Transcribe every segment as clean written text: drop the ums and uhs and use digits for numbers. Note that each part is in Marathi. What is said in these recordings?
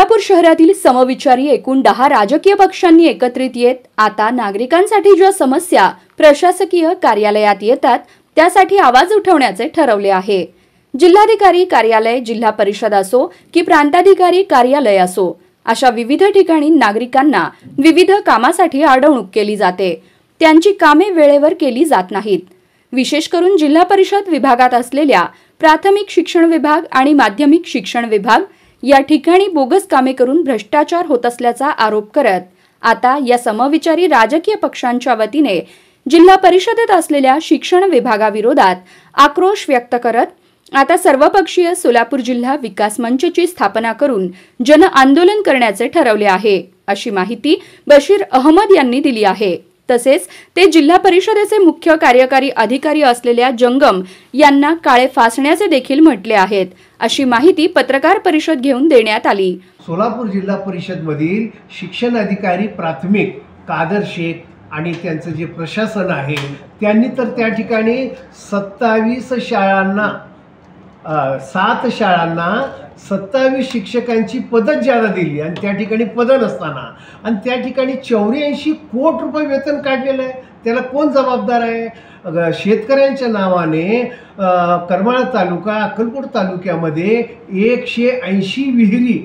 सोलापूर शहरातील समविचारी एकूण 10 राजकीय पक्षांनी एकत्रित येत आता नागरिकांसाठी ज्या समस्या प्रशासकीय कार्यालयात येतात त्यासाठी आवाज उठवण्याचे ठरवले आहे। जिल्हाधिकारी कार्यालय, जिल्हा परिषद असो की प्रांताधिकारी कार्यालय असो, अशा विविध ठिकाणी नागरिकांना विविध कामासाठी अडवणूक केली जाते। त्यांची कामे वेळेवर केली जात नाहीत। विशेष करून जिल्हा परिषद विभागात असलेल्या प्राथमिक शिक्षण विभाग आणि माध्यमिक शिक्षण विभाग या ठिकाणी बोगस कामे करून भ्रष्टाचार होत असल्याचा आरोप करत आता या समविचारी राजकीय पक्षांच्या वतीने जिल्हा परिषदेत असलेल्या शिक्षण विभागाविरोधात आक्रोश व्यक्त करत आता सर्वपक्षीय सोलापूर जिल्हा विकास मंचची स्थापना करून जन आंदोलन करण्याचे ठरवले आहे, अशी माहिती बशीर अहमद यांनी दिली आहे। तसेच ते जिल्हा परिषदेचे मुख्य कार्यकारी अधिकारी असलेल्या जंगम यांना काळे फासण्याचे देखील म्हटले आहेत, अशी माहिती पत्रकार परिषद घेऊन देण्यात आली। सोलापूर जिल्हा परिषद मधील शिक्षण अधिकारी प्राथमिक कादर शेख आणि त्यांचं जे प्रशासन आहे त्यांनी तर त्या ठिकाणी 27 शाळांना 7 शाळांना 27 शिक्षकांची पदं ज्यादा दिली आणि त्या ठिकाणी पदं नसताना आणि त्या ठिकाणी 84 कोटी रुपये वेतन काढलेलं आहे। त्याला कोण जबाबदार आहे? शेतकऱ्यांच्या नावाने करमाळा तालुका, अक्कलकोट तालुक्यामध्ये 180 विहिरी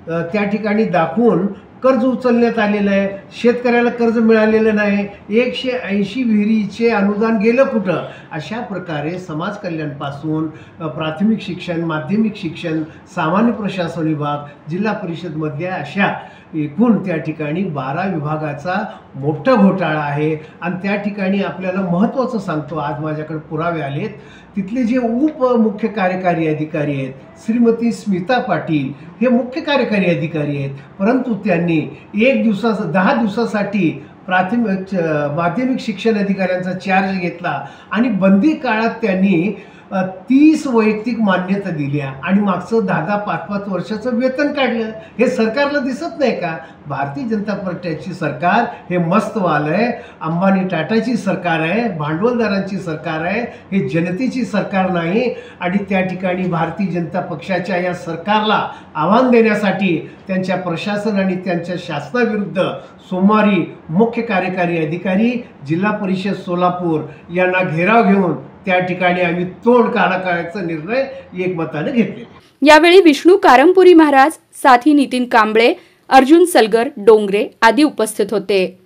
त्या ठिकाणी दाखवून कर्ज उचलण्यात आलेलं आहे। शेतकऱ्याला कर्ज मिळालेलं नाही। 180 विहिरीचे अनुदान गेलं कुठं? अशा प्रकारे समाज कल्याणपासून प्राथमिक शिक्षण, माध्यमिक शिक्षण, सामान्य प्रशासन विभाग, जिल्हा परिषदमधल्या अशा एकूण त्या ठिकाणी 12 विभागाचा मोठा घोटाळा आहे। आणि त्या ठिकाणी आपल्याला महत्त्वाचं सांगतो, आज माझ्याकडे पुरावे आलेत, तिथले जे मुख्य कार्यकारी अधिकारी आहेत श्रीमती स्मिता पाटील हे मुख्य कार्यकारी अधिकारी आहेत, परंतु त्यांनी 10 दिवसासाठी प्राथमिक माध्यमिक शिक्षण अधिकाऱ्यांचा चार्ज घेतला आणि बंदी काळात त्यांनी 30 वैयक्तिक मान्यता दिल्या आणि मागचं 10-10, 5-5 वर्षाचं वेतन काढलं। हे सरकारला दिसत नाही का? भारतीय जनता पार्टीची सरकार हे मस्त वालय, अंबानी टाटाची सरकार आहे, भांडवलदारांची सरकार आहे, हे जनतेची सरकार नाही। आणि त्या ठिकाणी भारतीय जनता पक्षाच्या या सरकारला आव्हान देण्यासाठी त्यांच्या प्रशासन आणि त्यांच्या शासनाविरुद्ध सोमवारी मुख्य कार्यकारी अधिकारी जिल्हा परिषद सोलापूर यांना घेराव घेऊन त्या ठिकाणी आम्ही तोड काढायचा निर्णय एकमताने घेतलेला। यावेळी विष्णू कारंपुरी महाराज, साथी नितीन कांबळे, अर्जुन सलगर, डोंगरे आदी उपस्थित होते।